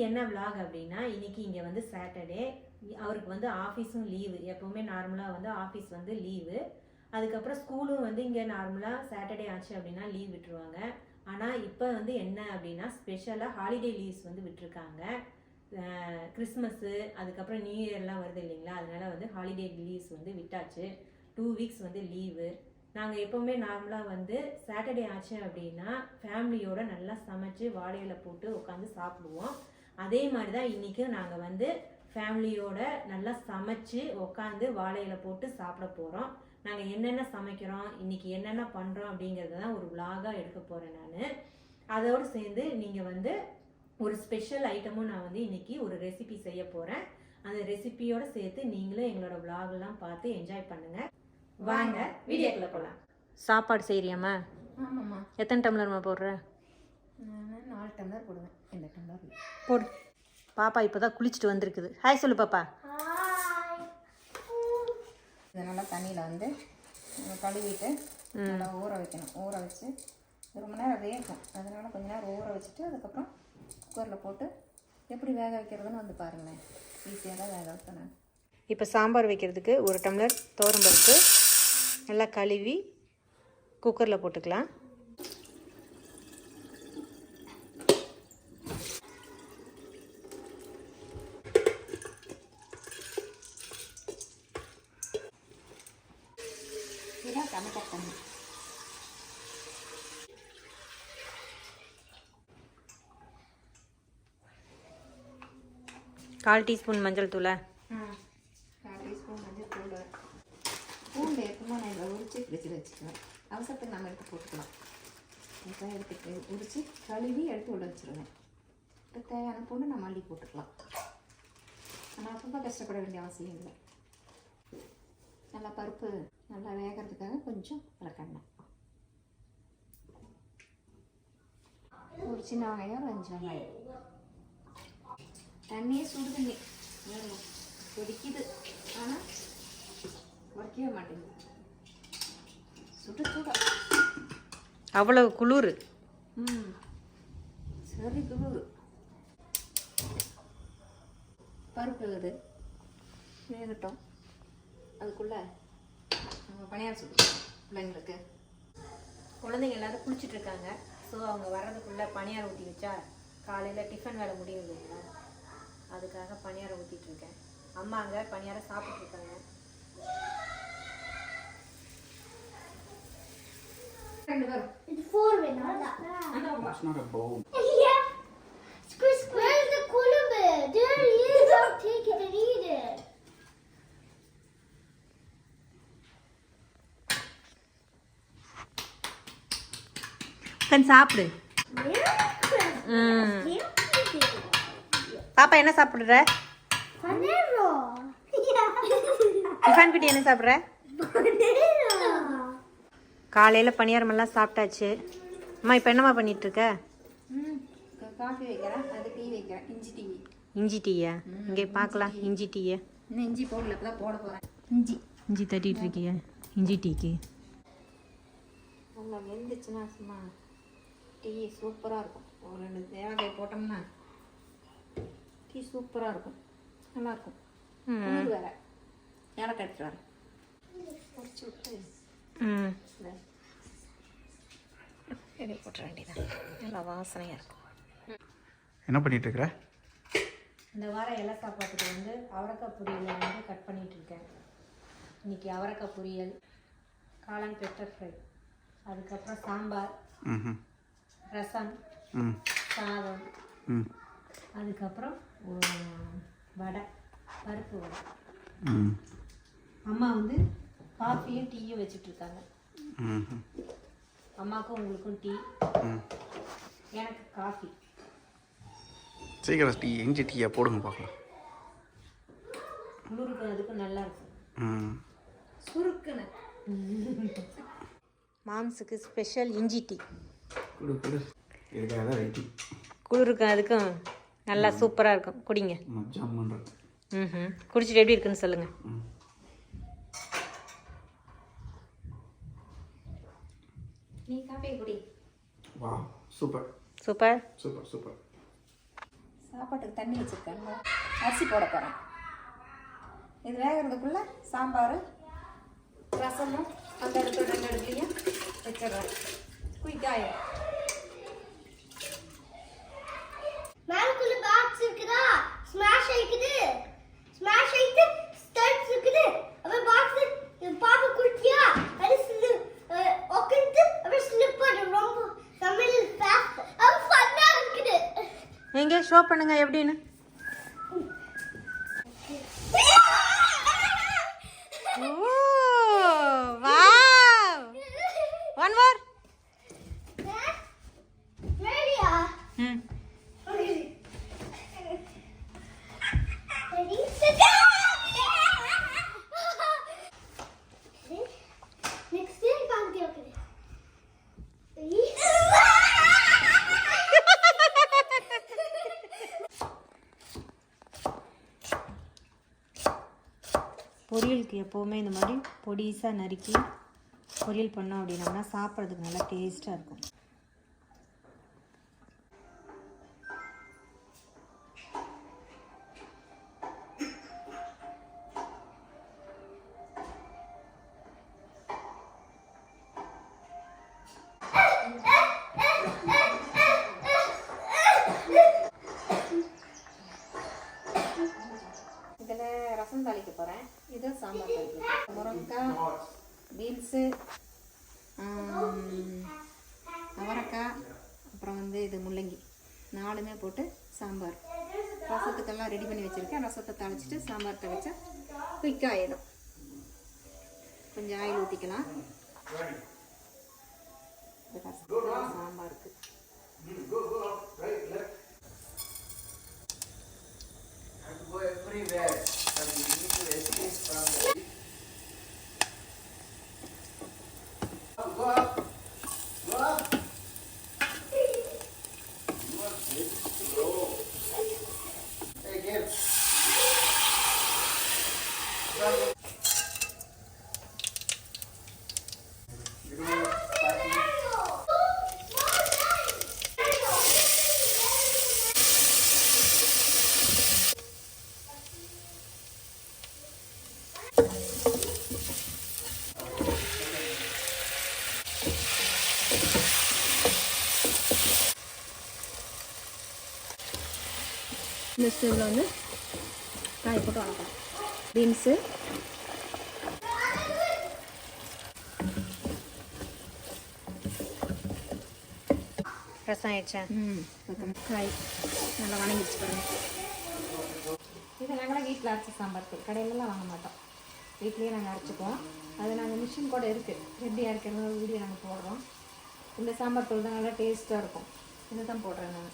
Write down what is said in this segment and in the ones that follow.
என்ன vlog அப்படின்னா, இன்னைக்கு இங்கே வந்து சாட்டர்டே, அவருக்கு வந்து ஆஃபீஸும் லீவு. எப்போவுமே நார்மலாக வந்து ஆஃபீஸ் வந்து லீவு. அதுக்கப்புறம் ஸ்கூலும் வந்து இங்கே நார்மலாக சாட்டர்டே ஆச்சு அப்படின்னா லீவ் விட்டுருவாங்க. ஆனால் இப்போ வந்து என்ன அப்படின்னா ஸ்பெஷலாக ஹாலிடே லீவ்ஸ் வந்து விட்டுருக்காங்க. கிறிஸ்மஸ்ஸு அதுக்கப்புறம் நியூ இயர்லாம் வருது இல்லைங்களா, அதனால வந்து ஹாலிடே லீவ்ஸ் வந்து விட்டாச்சு. 2 வீக்ஸ் வந்து லீவு. நாங்கள் எப்போவுமே நார்மலாக வந்து சாட்டர்டே ஆச்சு அப்படின்னா ஃபேமிலியோட நல்லா சமைச்சு வாழையில போட்டு உட்காந்து சாப்பிடுவோம். அதே மாதிரி தான் இன்றைக்கும் நாங்கள் வந்து ஃபேமிலியோட நல்லா சமைச்சு உட்காந்து வாழையில போட்டு சாப்பிட போகிறோம். நாங்கள் என்னென்ன சமைக்கிறோம், இன்றைக்கி என்னென்ன பண்ணுறோம் அப்படிங்கிறத தான் ஒரு விலாகாக எடுக்க போகிறேன் நான். அதோடு சேர்ந்து நீங்கள் வந்து ஒரு ஸ்பெஷல் ஐட்டமும் நான் வந்து இன்றைக்கி ஒரு ரெசிபி செய்ய போகிறேன். அந்த ரெசிபியோடு சேர்த்து நீங்களும் எங்களோட விலாகெல்லாம் பார்த்து என்ஜாய் பண்ணுங்கள். வாங்க வீடியோக்குள்ள போகலாம். சாப்பாடு செய்கிறியாம்மா? ஆமாம்மா. எத்தனை டம்ளர்மா போடுற? நான் 4 டம்ளர் போடுவேன். இந்த டம்ளர் போடு. பாப்பா இப்போ தான் குளிச்சுட்டு வந்திருக்குது. ஹாய் சொல்லு பாப்பா. இதை நல்லா தண்ணியில் வந்து கழுவிட்டு நல்லா ஊற வைக்கணும். ஊற வச்சு ரொம்ப நேரம் வேகும். அதனால் கொஞ்ச நேரம் ஊற வச்சுட்டு அதுக்கப்புறம் குக்கரில் போட்டு எப்படி வேக வைக்கிறதுன்னு வந்து பாருங்களேன். ஈஸியாக தான் வேக வைப்பேன் நான். இப்போ சாம்பார் வைக்கிறதுக்கு 1 டம்ளர் துவரம்பருப்பு நல்லா கழுவி குக்கரில் போட்டுக்கலாம். இதான் டமேட்டோ தண்ணி. கால் டீஸ்பூன் மஞ்சள் தூளை, 4 டீஸ்பூன் மஞ்சள் தூள். பூண்டு எப்பவுமே நான் இதில் உரிச்சு ஃப்ரிட்ஜில் வச்சுக்குவேன். அவசரத்துக்கு நம்ம எடுத்து போட்டுக்கலாம். இப்போ எடுத்து உரித்து கழுவி எடுத்து உள்ள வச்சுருவேன். இப்போ தேவையான பூண்டு நம்ம அள்ளி போட்டுக்கலாம். ஆனால் ரொம்ப கஷ்டப்பட வேண்டிய அவசியம் இல்லை. நல்லா பருப்பு நல்லா வேகிறதுக்காக கொஞ்சம் விளக்கெண்ணெய், ஒரு சின்ன வெங்காயம், ஒரு 5 வெங்காயம். தண்ணியே சுடு தண்ணி கொதிக்குது, ஆனால் உடைக்கவே மாட்டேங்குது. சுட சுட அவ்வளவு குளிர். சரி குளிர். பருப்பு இது வேகட்டும். அதுக்குள்ளே நம்ம பணியாரம் சுடுவோம் பிள்ளைங்களுக்கு. குழந்தைங்க எல்லாரும் குளிச்சுட்டு இருக்காங்க. ஸோ அவங்க வர்றதுக்குள்ளே பணியாரம் ஊற்றி வச்சா காலையில் டிஃபன் வேலை முடியும் இல்லைங்களா, அதுக்காக பணியாரம் ஊற்றிட்டுருக்கேன். அம்மா அங்கே பணியாரம் சாப்பிட்ருக்காங்க. It's 4 with that. That's not a bowl. Yeah. Squish, where's the cooler bit? There he is. I'll take it and eat it. சாப்பிடு. பாப்பா என்ன சாப்பிடுற? டிஃபன் குட்டி என்ன சாப்பிட்ற? காலையில் பணியாரமெல்லாம் சாப்பிட்டாச்சு. அம்மா இப்போ என்னம்மா பண்ணிகிட்ருக்க? காஃபி வைக்கிறேன், அது டீ வைக்கிறேன். இஞ்சி டீ. இஞ்சி டீயா? இங்கே பார்க்கலாம் இஞ்சி டீயை. இன்னும் இஞ்சி போடல, இப்போ தான் போட போகிறேன். இஞ்சி தட்டிகிட்டு இருக்கியா இஞ்சி டீக்கு? நல்லா வெந்துச்சுன்னா சும்மா டீ சூப்பராக இருக்கும். ஒரு 2 தேங்காய் போட்டோம்னா டீ சூப்பராக இருக்கும், நல்லாயிருக்கும். குளிர் வேறு. ஏலக்காய் எடுத்துட்டு வரேன். பொரிச்சு விட்டு இதை போட்ட வேண்டியதான். நல்லா வாசனையாக இருக்கும். என்ன பண்ணிட்டு இருக்கிற? இந்த வாரம் எல்லா சாப்பாட்டுக்கு வந்து அவரைக்காய் பொரியலை வந்து கட் பண்ணிகிட்ருக்கேன். இன்றைக்கி அவரைக்காய் பொரியல், காளான் பெப்பர் ஃப்ரை, அதுக்கப்புறம் சாம்பார், ரசம், சாதம், அதுக்கப்புறம் வடை, பருப்பு வடை. அம்மா வந்து காஃபியும் டீயும் வச்சுட்ருக்காங்க. அம்மாவுக்கும் உங்களுக்கும் டீ, எனக்கு காஃபி. சீக்கிரம் டீ இஞ்சி டீயை போடுங்க பார்க்கலாம். குளிருக்கு அதுக்கும் நல்லா இருக்கும். சுருக்குன்னு மாம்ஸுக்கு ஸ்பெஷல் இஞ்சி டீ. குளிருக்கு அதுக்கும் நல்லா சூப்பராக இருக்கும். குடிங்க. குடிச்சிட்டு எப்படி இருக்குன்னு சொல்லுங்கள். நீ காஃபி குடி. வா, சூப்பர் சூப்பர் சூப்பர் சூப்பர். சாப்பாட்டுக்கு தண்ணி வச்சுருக்கேன், அரிசி போட போகிறேன். இது வேகிறதுக்குள்ளே சாம்பார் ரசமும் அந்த இடத்துல 2 இடத்துலையும் வச்சிடுறேன். குயிக்காயிடும். மேலுக்குள்ள பாக்ஸ் இருக்குதா, ஸ்மாஷ் ஆயிக்குது, ஸ்மாஷ் ஆயிட்டு ஸ்டட்ஸ் இருக்குது. அவ பாக்ஸ் பாப்பா குட்டியா அது ஓகேந்து அவ ஸ்லிப் பண்ண ரொம்ப தமிழ் ஃபாஸ்ட் அவ ஃபன்னா இருக்குது. எங்க ஷோ பண்ணுங்க எப்படின்னு. Wow, one more. ரெடியா? Ready? Next day Gandhi okay. பொரியலுக்கு எப்போவுமே இந்த மாதிரி பொடிசாக நறுக்கி பொரியல் பண்ணோம் அப்படின்னோம்னா சாப்பிட்றதுக்கு நல்லா டேஸ்ட்டாக இருக்கும். இதில் ரசம் தாளிக்க போகிறேன். இது சாம்பார் தாளிக்க. முருங்கைக்காய், பீன்ஸு, அவரைக்காய், அப்புறம் இது முள்ளங்கி 4மே போட்டு சாம்பார். ரசத்துக்கெல்லாம் ரெடி பண்ணி வச்சுருக்கேன். ரசத்தை தாளிச்சிட்டு சாம்பார் தாளிச்சா குயிக்காக ஆகிடும். கொஞ்சம் ஆயில் ஊற்றிக்கலாம். சாம்பாருக்கு இந்த ஸ்டவ்வில் காய் போட்டு வளர்க்கலாம். பீன்ஸு, ரசம் ஆயிடுச்சா? காய் நல்லா வணங்கிடுச்சு பாருங்க. இது நாங்களாம் வீட்டில் அரைச்ச சாம்பார் தூள், கடையிலலாம் வாங்க மாட்டோம். வீட்லேயே நாங்கள் அரைச்சிக்குவோம். அது நாங்கள் மிஷின் கூட இருக்குது, எப்படி அரைக்கிறோம் வீடியோ நாங்கள் போடுறோம். இந்த சாம்பார் தூள் தான் நல்லா டேஸ்ட்டாக இருக்கும். இதை தான் போடுறேன் நான்.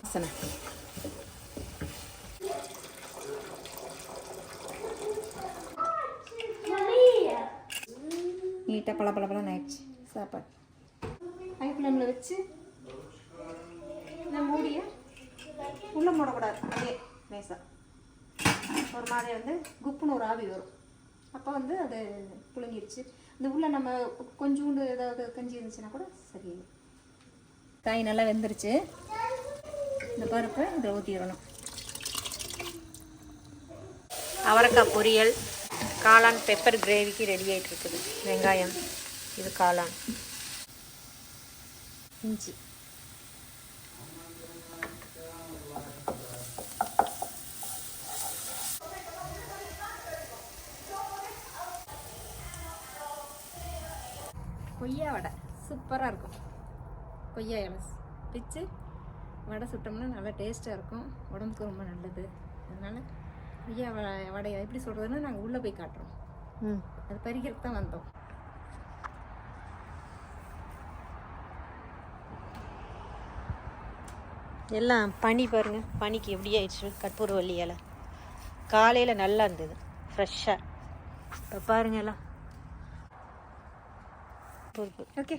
வாசனை நீட்டாக பளபளன்னு ஆயிடுச்சு சாப்பாடு. ஹை ஃப்ளேமில் வச்சு இந்த மூடியை உள்ளே மூடக்கூடாது. அதே மேசா ஒரு மாதிரி குப்புன்னு ஒரு ஆவி வரும். அப்போ அது புழுங்கிடுச்சு. இந்த உள்ளே நம்ம கொஞ்சோண்டு ஏதாவது கஞ்சி இருந்துச்சுன்னா கூட சரி. காய் நல்லா வெந்துருச்சு. இந்த பருப்பை இதில் ஊற்றிடணும். அவரைக்காய் பொரியல், காளான் பெப்பர் கிரேவிக்கு ரெடி ஆகிட்டு இருக்குது. வெங்காயம், இது காளான், இஞ்சி, கொய்யா வடை சூப்பராக இருக்கும். கொய்யா இலை பிச்சு வடை சுட்டோம்னா நல்லா டேஸ்ட்டாக இருக்கும். உடம்புக்கு ரொம்ப நல்லது. அதனால் கொய்யா வடையை எப்படி சொல்கிறதுன்னா நாங்கள் உள்ளே போய் காட்டுறோம். அது பறிக்கிறதுக்கு தான் வந்தோம். எல்லாம் பனி பாருங்கள், பனிக்கு எப்படி ஆயிடுச்சு. கற்பூரவள்ளி இலை காலையில் நல்லா இருந்தது ஃப்ரெஷ்ஷாக. இப்போ பாருங்க எல்லாம் ஓகே.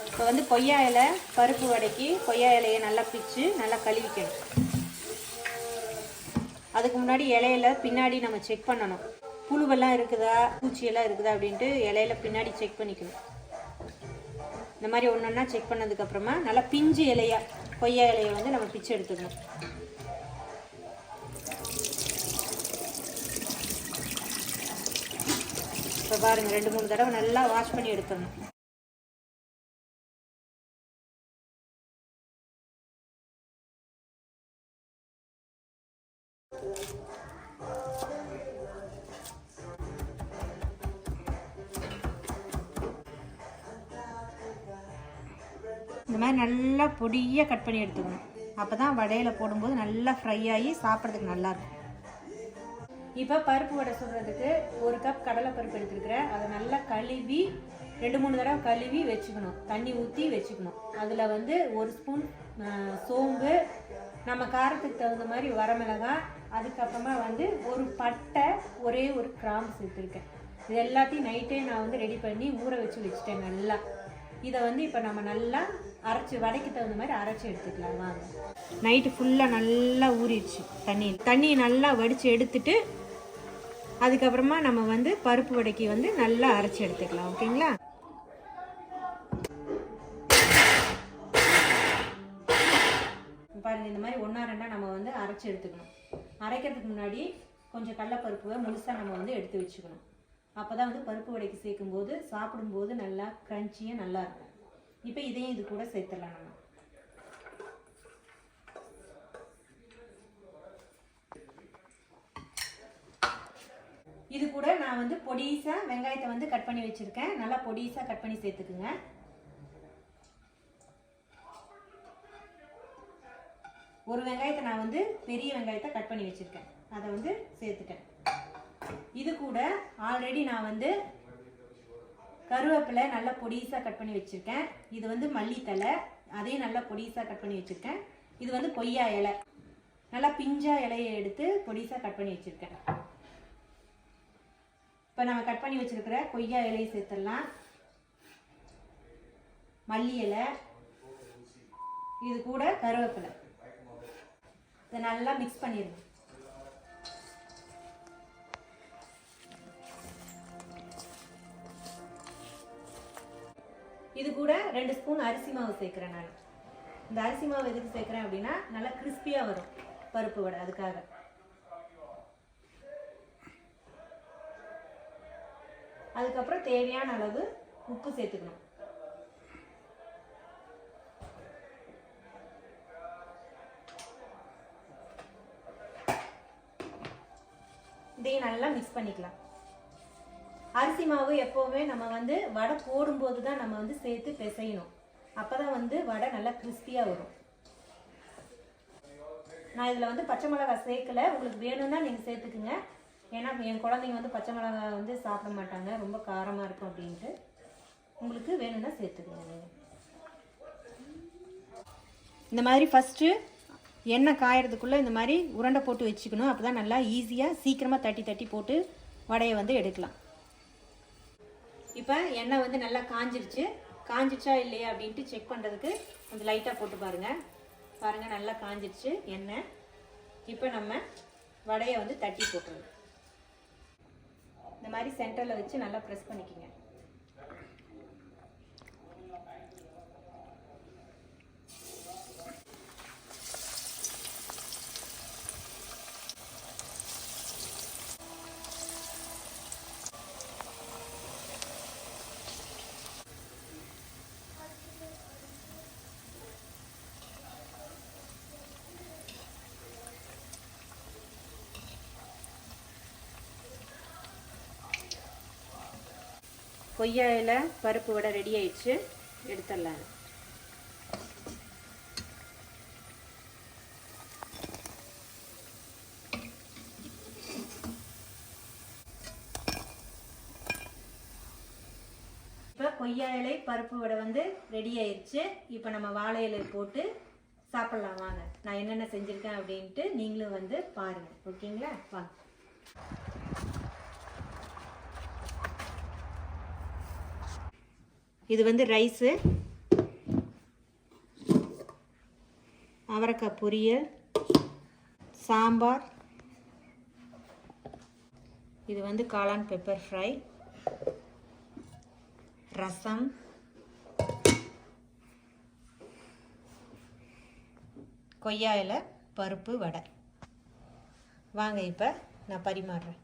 இப்போ கொய்யா இலை பருப்பு வடைக்கு கொய்யா இலையை நல்லா பிச்சு நல்லா கழுவிக்கணும். அதுக்கு முன்னாடி இலையில பின்னாடி நம்ம செக் பண்ணணும், புழுவெல்லாம் இருக்குதா பூச்சியெல்லாம் இருக்குதா அப்படின்ட்டு இலையில பின்னாடி செக் பண்ணிக்கணும். இந்த மாதிரி ஒன்றா செக் பண்ணதுக்கப்புறமா நல்லா பிஞ்சு இலையா கொய்யா இலையை வந்து நம்ம பிச்சு எடுத்துக்கணும். இப்போ பாருங்கள் 2-3 தடவை நல்லா வாஷ் பண்ணி எடுத்துடணும். இந்த மாதிரி நல்லா பொடியாக கட் பண்ணி எடுத்துக்கணும். அப்போ தான் வடையில் போடும்போது நல்லா ஃப்ரை ஆகி சாப்பிட்றதுக்கு நல்லாயிருக்கும். இப்போ பருப்பு வடை சுடுறதுக்கு 1 கப் கடலைப்பருப்பு எடுத்துருக்கிறேன். அதை நல்லா கழுவி 2-3 தடவை கழுவி வச்சுக்கணும். தண்ணி ஊற்றி வச்சுக்கணும். அதில் வந்து 1 ஸ்பூன் சோம்பு, நம்ம காரத்துக்கு தகுந்த மாதிரி வரமிளகாய், அதுக்கப்புறமா வந்து ஒரு பட்டை, ஒரே ஒரு கிராம்பு சேர்த்துருக்கேன். இது எல்லாத்தையும் நைட்டே நான் வந்து ரெடி பண்ணி ஊற வச்சுட்டேன் நல்லா. இதை வந்து இப்போ நம்ம நல்லா அரைச்சி வடைக்கு தகுந்த மாதிரி அரைச்சி எடுத்துக்கலாம் வாங்க. நைட்டு ஃபுல்லாக நல்லா ஊறிடுச்சு தண்ணி நல்லா வடித்து எடுத்துட்டு அதுக்கப்புறமா நம்ம வந்து பருப்பு வடைக்கு வந்து நல்லா அரைச்சி எடுத்துக்கலாம். ஓகேங்களா? பாருங்கள், இந்த மாதிரி 1-2 நம்ம வந்து அரைச்சி எடுத்துக்கணும். அரைக்கிறதுக்கு முன்னாடி கொஞ்சம் கடலைப்பருப்புவை முழுசாக நம்ம வந்து எடுத்து வச்சுக்கணும். அப்போ தான் வந்து பருப்பு வடைக்கு சேர்க்கும்போது சாப்பிடும்போது நல்லா க்ரன்ச்சியாக நல்லாயிருக்கும். இப்போ இதையும் இது கூட சேர்த்துடலாம். நம்ம இது கூட நான் வந்து பொடிசாக வெங்காயத்தை வந்து கட் பண்ணி வச்சுருக்கேன். நல்லா பொடிசாக கட் பண்ணி சேர்த்துக்குங்க. ஒரு வெங்காயத்தை நான் வந்து பெரிய வெங்காயத்தை கட் பண்ணி வச்சுருக்கேன். அதை வந்து சேர்த்துட்டேன். இது கூட ஆல்ரெடி நான் வந்து கருவேப்பிலை நல்லா பொடிசாக கட் பண்ணி வச்சுருக்கேன். இது வந்து மல்லித்தலை, அதையும் நல்லா பொடிசாக கட் பண்ணி வச்சுருக்கேன். இது வந்து கொய்யா இலை, நல்லா பிஞ்சா இலையை எடுத்து பொடிசாக கட் பண்ணி வச்சுருக்கேன். இப்போ நம்ம கட் பண்ணி வச்சுருக்கிற கொய்யா இலையை சேர்த்துடலாம். மல்லி இலை, இது கூட கருவேப்பிலை, இதை நல்லா மிக்ஸ் பண்ணிடுங்க. இது கூட 2 ஸ்பூன் அரிசி மாவு சேர்க்குறேன். நான் இந்த அரிசி மாவு எதுக்கு சேர்க்குறேன் அப்படின்னா நல்லா கிறிஸ்பியாக வரும் பருப்பு வடை, அதுக்காக. அதுக்கப்புறம் தேவையான அளவு உப்பு சேர்த்துக்கணும். இதையும் நல்லா மிக்ஸ் பண்ணிக்கலாம். அரிசி மாவு எப்போவுமே நம்ம வந்து வடை போடும்போது தான் நம்ம வந்து சேர்த்து பிசையணும். அப்போ தான் வந்து வடை நல்லா கிறிஸ்பியாக வரும். நான் இதில் வந்து பச்சை மிளகாய் சேர்க்கலை. உங்களுக்கு வேணும்னா நீங்கள் சேர்த்துக்குங்க. ஏன்னா என் குழந்தைங்க வந்து பச்சை மிளகாய் வந்து சாப்பிட மாட்டாங்க, ரொம்ப காரமாக இருக்கும் அப்படின்ட்டு. உங்களுக்கு வேணும்னா சேர்த்துக்குங்க நீங்கள். இந்த மாதிரி ஃபஸ்ட்டு எண்ணெய் காயறதுக்குள்ளே இந்த மாதிரி உருண்டை போட்டு வச்சுக்கணும். அப்போ தான் நல்லா ஈஸியாக சீக்கிரமாக தட்டி போட்டு வடையை வந்து எடுக்கலாம். இப்போ எண்ணெய் வந்து நல்லா காஞ்சிடுச்சா இல்லையா அப்படின்ட்டு செக் பண்ணுறதுக்கு கொஞ்சம் லைட்டாக போட்டு பாருங்கள் நல்லா காஞ்சிடுச்சு எண்ணெய். இப்போ நம்ம வடையை வந்து தட்டி போட்டுருவோம். இந்த மாதிரி சென்டரில் வச்சு நல்லா ப்ரெஸ் பண்ணிக்கோங்க. கொய்யா இலை பருப்பு வடை ரெடி ஆயிடுச்சு, எடுத்துடலாம். இப்போ கொய்யா இலை பருப்பு வடை வந்து ரெடி ஆயிடுச்சு. இப்போ நம்ம வாழை இலை போட்டு சாப்பிட்லாம் வாங்க. நான் என்னென்ன செஞ்சுருக்கேன் அப்படின்ட்டு நீங்களும் வந்து பாருங்கள். ஓகேங்களா? வாங்க. இது வந்து ரைஸு, அவரைக்காய் பொரியல், சாம்பார், இது வந்து காளான் பெப்பர் ஃப்ரை, ரசம், கொய்யா இலை பருப்பு வடை. வாங்க இப்போ நான் பரிமாறுறேன்.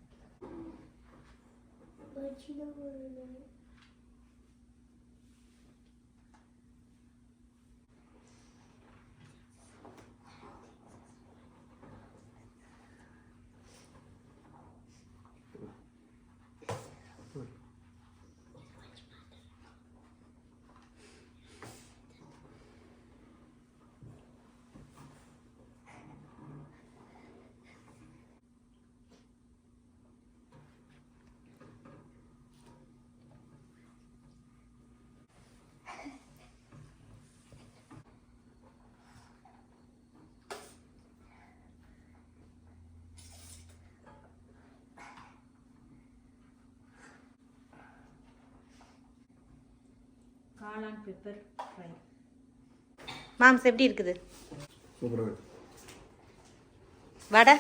காளான் பெப்பர் ஃப்ரை. மாம்ஸ் எப்படி இருக்குது? சூப்பராக இருக்கு. வடை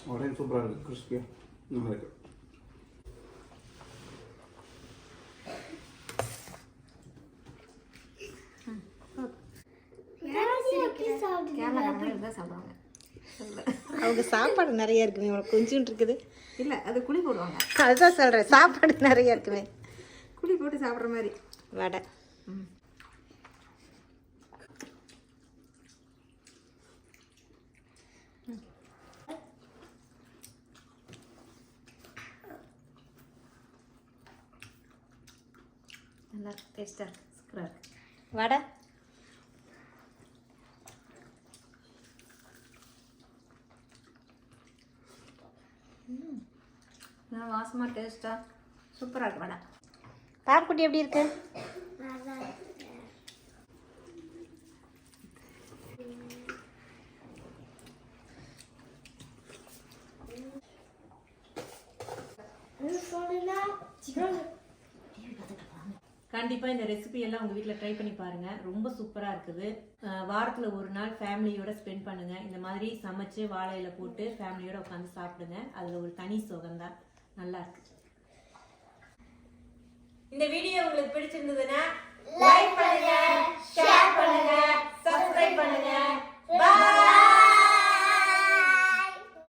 வடை சூப்பராக இருக்குது, கிறிஸ்பியாக நல்லா இருக்கு. கேரளாக்காரங்க தான் சாப்பிடுவாங்க. அவங்க சாப்பாடு நிறைய இருக்குமே, உனக்கு கொஞ்சம் இருக்குது. இல்லை, அது குழி போடுவாங்க. அதுதான் சொல்கிறேன், சாப்பாடு நிறைய இருக்குமே. குழி போட்டு சாப்பிட்ற மாதிரி வடை. நல்லா டேஸ்ட்டாக இருக்கு, சூப்பராக இருக்கு. வடை நல்லா வாசமாக டேஸ்ட்டாக சூப்பராக இருக்கு வடை. பாப்புக்குட்டி எப்படி இருக்கு? கண்டிப்பாக இந்த ரெசிபி எல்லாம் உங்கள் வீட்டில் ட்ரை பண்ணி பாருங்கள். ரொம்ப சூப்பராக இருக்குது. வாரத்தில் ஒரு நாள் ஃபேமிலியோட ஸ்பெண்ட் பண்ணுங்கள். இந்த மாதிரி சமைச்சு வாழையில போட்டு ஃபேமிலியோட உட்காந்து சாப்பிடுங்க. அதில் ஒரு தனி சுகம்தான். நல்லா இருக்கு. இந்த வீடியோ உங்களுக்கு பிடிச்சிருந்ததுன்னா லைக் பண்ணுங்க, ஷேர் பண்ணுங்க, சப்ஸ்கிரைப் பண்ணுங்க. பாய்.